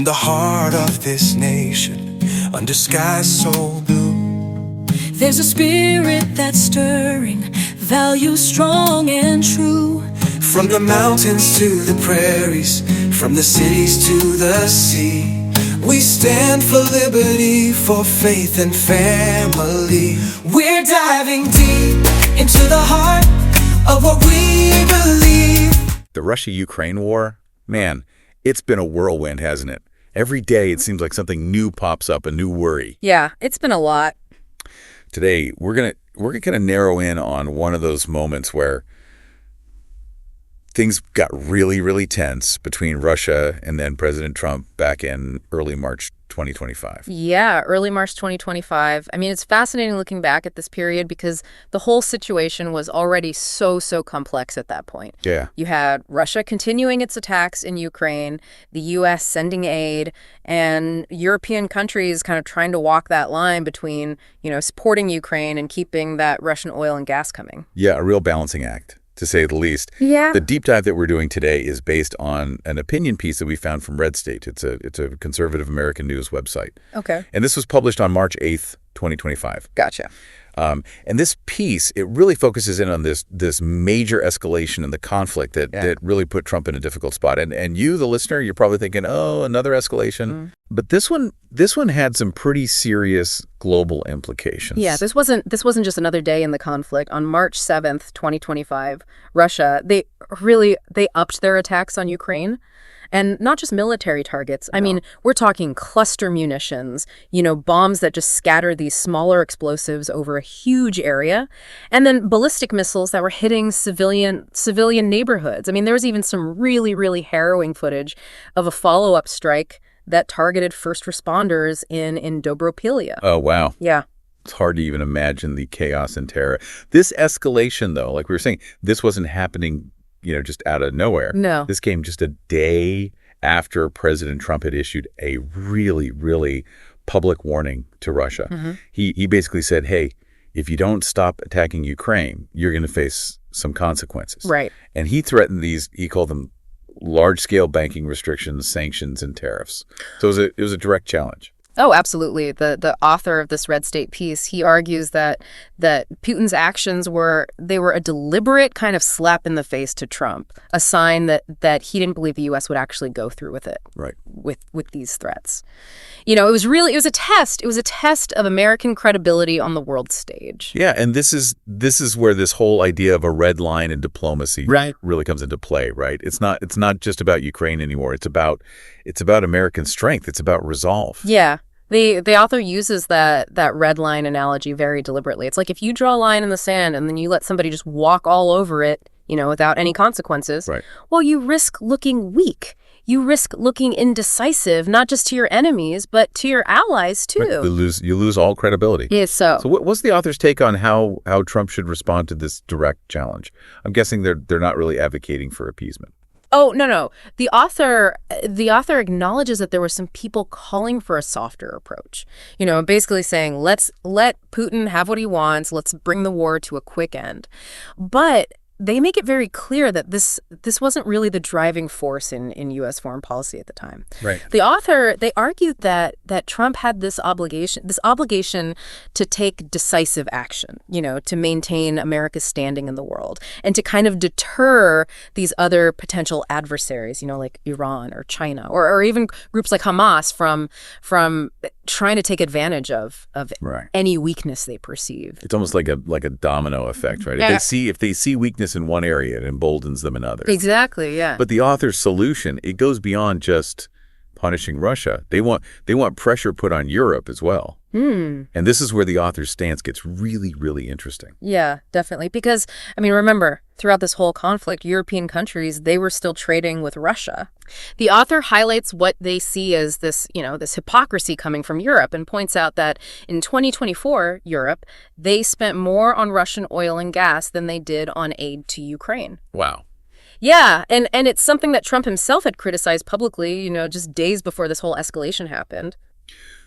the heart of this nation, under skies so blue, there's a spirit that's stirring, values strong and true. From the mountains to the prairies, from the cities to the sea, we stand for liberty, for faith and family. We're diving deep into the heart of what we believe. The Russia-Ukraine war, man, it's been a whirlwind, hasn't it? Every day it seems like something new pops up, a new worry. Yeah, it's been a lot. Today, we're gonna narrow in on one of those moments where things got really, really tense between Russia and then President Trump back in early March 2025. Yeah, early March 2025. I mean, it's fascinating looking back at this period because the whole situation was already so complex at that point. Yeah. You had Russia continuing its attacks in Ukraine, the U.S. sending aid, and European countries kind of trying to walk that line between, supporting Ukraine and keeping that Russian oil and gas coming. Yeah, a real balancing act, to say the least. Yeah. The deep dive that we're doing today is based on an opinion piece that we found from RedState. It's a conservative American news website. Okay. And this was published on March 8th, 2025. Gotcha. And this piece, it really focuses in on this major escalation in the conflict that really put Trump in a difficult spot. And you, the listener, you're probably thinking, oh, another escalation. Mm. But this one had some pretty serious global implications. Yeah, this wasn't just another day in the conflict. On March 7th, 2025, Russia, they upped their attacks on Ukraine. And not just military targets. I mean, we're talking cluster munitions, bombs that just scatter these smaller explosives over a huge area. And then ballistic missiles that were hitting civilian neighborhoods. I mean, there was even some really, really harrowing footage of a follow-up strike that targeted first responders in Dobropilia. Oh, wow. Yeah. It's hard to even imagine the chaos and terror. This escalation, though, like we were saying, this wasn't happening just out of nowhere. No. This came just a day after President Trump had issued a really, really public warning to Russia. Mm-hmm. He basically said, hey, if you don't stop attacking Ukraine, you're going to face some consequences. Right. And he threatened he called them large-scale banking restrictions, sanctions, and tariffs. So it was a direct challenge. Oh, absolutely. The author of this RedState piece, he argues that Putin's actions were a deliberate kind of slap in the face to Trump, a sign that he didn't believe the U.S. would actually go through with it. Right. With these threats. It was a test. It was a test of American credibility on the world stage. Yeah, and this is where this whole idea of a red line in diplomacy really comes into play, right? It's not just about Ukraine anymore. It's about American strength. It's about resolve. Yeah. The author uses that red line analogy very deliberately. It's like if you draw a line in the sand and then you let somebody just walk all over it, without any consequences, right. Well, you risk looking weak. You risk looking indecisive, not just to your enemies, but to your allies, too. Right. You lose all credibility. Yeah, so what's the author's take on how Trump should respond to this direct challenge? I'm guessing they're not really advocating for appeasement. Oh, no. The author acknowledges that there were some people calling for a softer approach. Basically saying, let's let Putin have what he wants. Let's bring the war to a quick end. But they make it very clear that this wasn't really the driving force in U.S. foreign policy at the time. Right. They argued that Trump had this obligation to take decisive action, to maintain America's standing in the world and to kind of deter these other potential adversaries, like Iran or China or even groups like Hamas from trying to take advantage of right. any weakness they perceive. It's almost like a domino effect, right? Yeah. If they see weakness in one area, it emboldens them in others. Exactly, yeah. But the author's solution, it goes beyond just punishing Russia. They want pressure put on Europe as well. And this is where the author's stance gets really, really interesting. Yeah, definitely. Because, remember, throughout this whole conflict, European countries, they were still trading with Russia. The author highlights what they see as this hypocrisy coming from Europe and points out that in 2024, Europe, they spent more on Russian oil and gas than they did on aid to Ukraine. Wow. Yeah, and it's something that Trump himself had criticized publicly, just days before this whole escalation happened.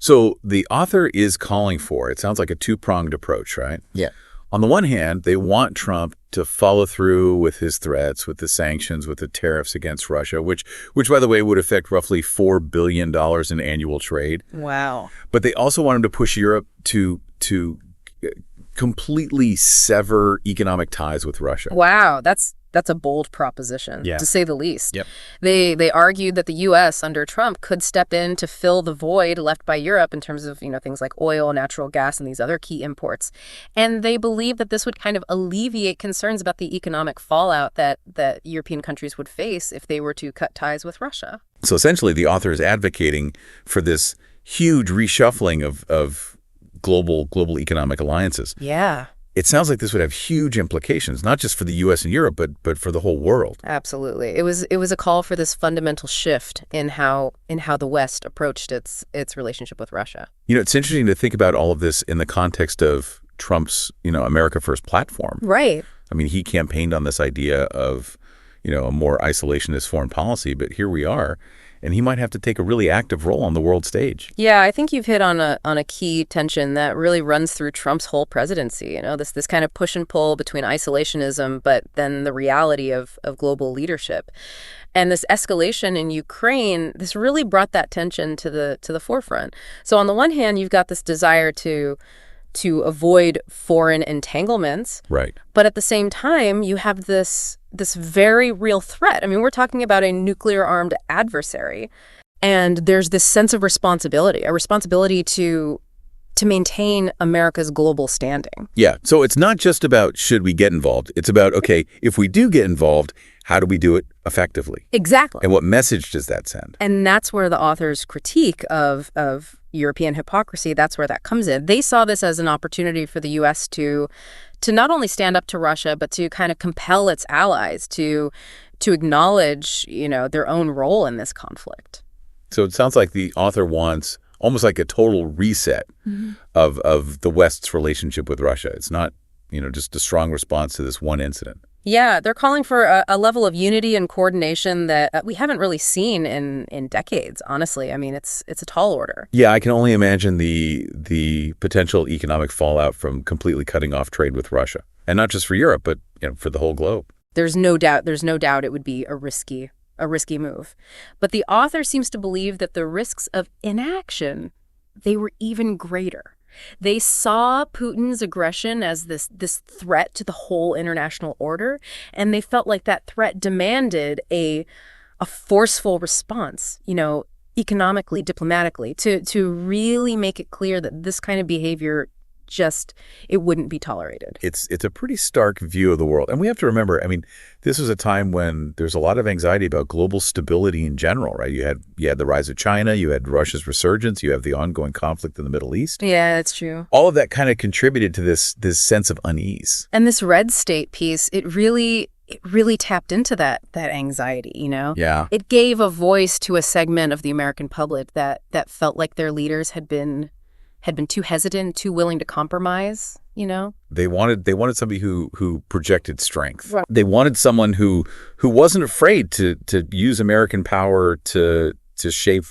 So the author is calling for, it sounds like a two-pronged approach, right? Yeah. On the one hand, they want Trump to follow through with his threats, with the sanctions, with the tariffs against Russia, which by the way, would affect roughly $4 billion in annual trade. Wow. But they also want him to push Europe to completely sever economic ties with Russia. Wow, that's a bold proposition, Yeah. to say the least. Yep. They argued that the U.S. under Trump could step in to fill the void left by Europe in terms of, things like oil, natural gas, and these other key imports. And they believe that this would kind of alleviate concerns about the economic fallout that European countries would face if they were to cut ties with Russia. So essentially, the author is advocating for this huge reshuffling of global economic alliances. Yeah. It sounds like this would have huge implications, not just for the U.S. and Europe, but for the whole world. Absolutely. It was a call for this fundamental shift in how the West approached its relationship with Russia. It's interesting to think about all of this in the context of Trump's, America First platform. Right. I mean, he campaigned on this idea of, a more isolationist foreign policy, but here we are. And he might have to take a really active role on the world stage. Yeah, I think you've hit on a key tension that really runs through Trump's whole presidency. This kind of push and pull between isolationism, but then the reality of global leadership. And this escalation in Ukraine, this really brought that tension to the forefront. So on the one hand, you've got this desire to avoid foreign entanglements. Right. But at the same time, you have this very real threat. I mean, we're talking about a nuclear-armed adversary, and there's this sense of responsibility, a responsibility to maintain America's global standing. Yeah. So it's not just about should we get involved. It's about, okay, if we do get involved, how do we do it effectively? Exactly. And what message does that send? And that's where the author's critique of European hypocrisy, that's where that comes in. They saw this as an opportunity for the U.S. to not only stand up to Russia, but to kind of compel its allies to acknowledge, their own role in this conflict. So it sounds like the author wants almost like a total reset of the West's relationship with Russia. It's not, just a strong response to this one incident. Yeah, they're calling for a level of unity and coordination that we haven't really seen in decades, honestly. I mean, it's a tall order. Yeah, I can only imagine the potential economic fallout from completely cutting off trade with Russia. And not just for Europe, but for the whole globe. There's no doubt it would be a risky move. But the author seems to believe that the risks of inaction, they were even greater. They saw Putin's aggression as this threat to the whole international order, and they felt like that threat demanded a forceful response, economically, diplomatically, to really make it clear that this kind of behavior it wouldn't be tolerated. It's a pretty stark view of the world. And we have to remember, I mean, this was a time when there's a lot of anxiety about global stability in general, right? You had the rise of China, you had Russia's resurgence, you have the ongoing conflict in the Middle East. Yeah, that's true. All of that kind of contributed to this sense of unease. And this RedState piece, it really tapped into that anxiety, Yeah. It gave a voice to a segment of the American public that felt like their leaders had been too hesitant, too willing to compromise, They wanted somebody who projected strength. Right. They wanted someone who wasn't afraid to use American power to shape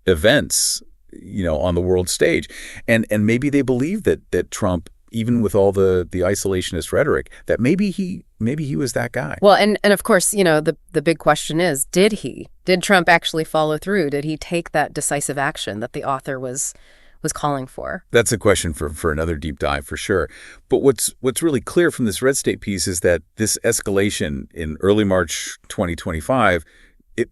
events, on the world stage. And maybe they believed that Trump, even with all the isolationist rhetoric, that maybe he was that guy. Well, and of course, the big question is, did Trump actually follow through? Did he take that decisive action that the author was calling for? That's a question for another deep dive for sure. But what's really clear from this RedState piece is that this escalation in early March 2025,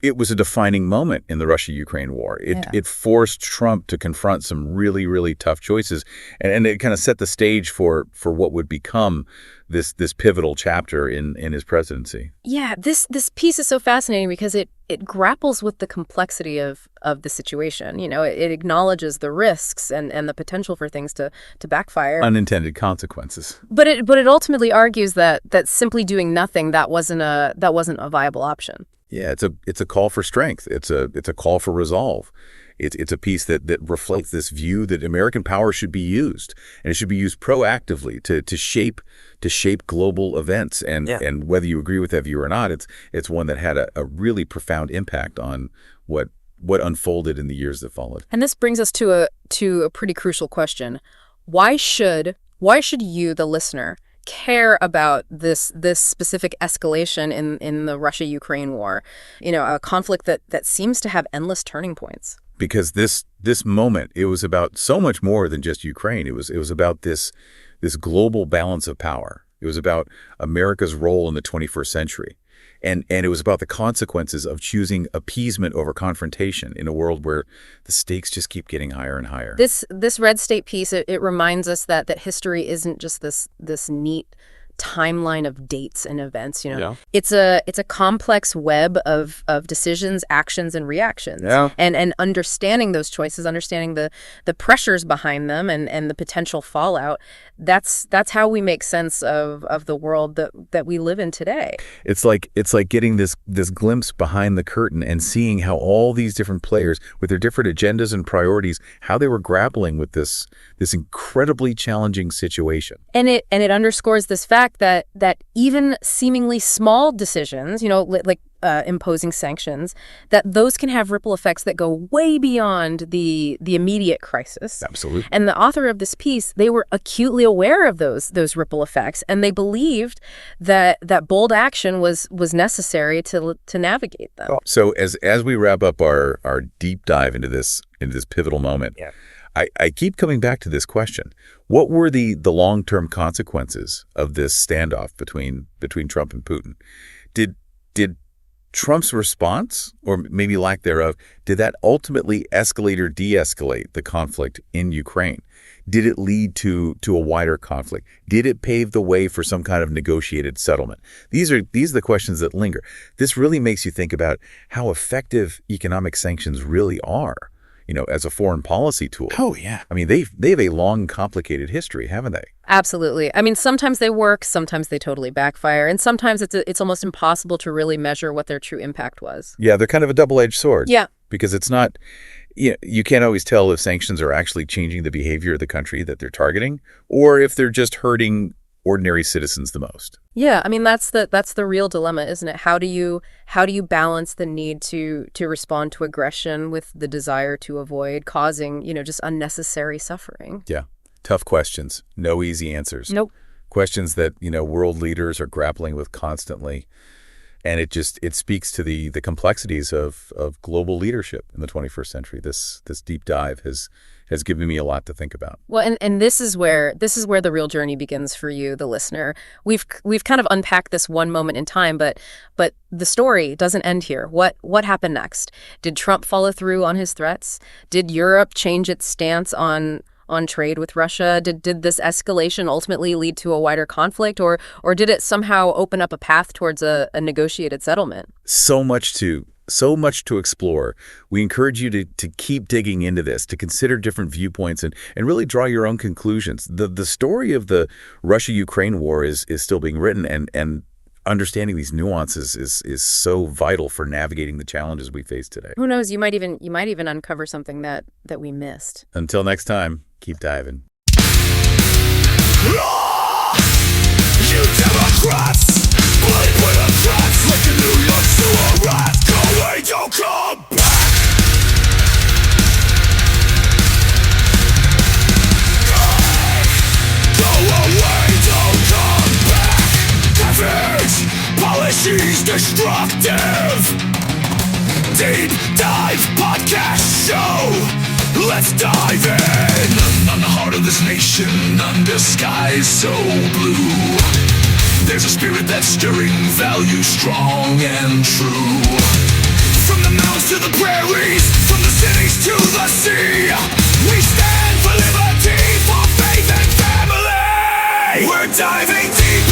it was a defining moment in the Russia-Ukraine war. It forced Trump to confront some really, really tough choices, and it kind of set the stage for what would become this pivotal chapter in his presidency. Yeah, this piece is so fascinating because it grapples with the complexity of the situation. It acknowledges the risks and the potential for things to backfire. Unintended consequences. But it ultimately argues that simply doing nothing, that wasn't a viable option. Yeah, it's a call for strength. It's a call for resolve. It's a piece that reflects this view that American power should be used, and it should be used proactively to shape global events. And whether you agree with that view or not, it's one that had a really profound impact on what unfolded in the years that followed. And this brings us to a pretty crucial question. Why should Why should you, the listener, care about this specific escalation in the Russia-Ukraine war? A conflict that seems to have endless turning points. Because this moment, it was about so much more than just Ukraine. It was about this global balance of power. It was about America's role in the 21st century. And it was about the consequences of choosing appeasement over confrontation in a world where the stakes just keep getting higher and higher. This RedState piece, it reminds us that history isn't just this neat timeline of dates and events. Yeah. It's a complex web of decisions, actions, and reactions. Yeah. And understanding those choices, understanding the pressures behind them and the potential fallout, that's how we make sense of the world that we live in today. It's like getting this glimpse behind the curtain and seeing how all these different players with their different agendas and priorities, how they were grappling with this incredibly challenging situation. And it underscores this fact that even seemingly small decisions, like imposing sanctions, that those can have ripple effects that go way beyond the immediate crisis. Absolutely. And the author of this piece, they were acutely aware of those ripple effects, and they believed that bold action was necessary to navigate them. So as we wrap up our deep dive into this pivotal moment, Yeah. I keep coming back to this question. What were the long-term consequences of this standoff between Trump and Putin? Did Trump's response, or maybe lack thereof, did that ultimately escalate or de-escalate the conflict in Ukraine? Did it lead to a wider conflict? Did it pave the way for some kind of negotiated settlement? These are the questions that linger. This really makes you think about how effective economic sanctions really are, as a foreign policy tool. Oh, yeah. I mean, they have a long, complicated history, haven't they? Absolutely. I mean, sometimes they work, sometimes they totally backfire, and sometimes it's almost impossible to really measure what their true impact was. Yeah, they're kind of a double-edged sword. Yeah. Because it's not, you can't always tell if sanctions are actually changing the behavior of the country that they're targeting, or if they're just hurting ordinary citizens the most. Yeah, I mean that's the real dilemma, isn't it? How do you balance the need to respond to aggression with the desire to avoid causing, just unnecessary suffering? Yeah. Tough questions. No easy answers. Nope. Questions that, world leaders are grappling with constantly. And it speaks to the complexities of global leadership in the 21st century. This deep dive has given me a lot to think about. Well, and this is where the real journey begins for you, the listener. We've kind of unpacked this one moment in time, but the story doesn't end here. What happened next? Did Trump follow through on his threats? Did Europe change its stance on trade with Russia? Did this escalation ultimately lead to a wider conflict, or did it somehow open up a path towards a negotiated settlement? So much to explore. We encourage you to keep digging into this, to consider different viewpoints and really draw your own conclusions. The story of the Russia-Ukraine war is still being written, and understanding these nuances is so vital for navigating the challenges we face today. Who knows? You might even uncover something that we missed. Until next time, keep diving. You Democrats, bloody bureaucrats, like a New York sewer rat. Go away, don't come back. Go away, don't come back. Savage, policies destructive. Deep Dive Podcast Show. Let's dive in. On the heart of this nation, under skies so blue, there's a spirit that's stirring, values strong and true. From the mountains to the prairies, from the cities to the sea, we stand for liberty, for faith and family. We're diving deep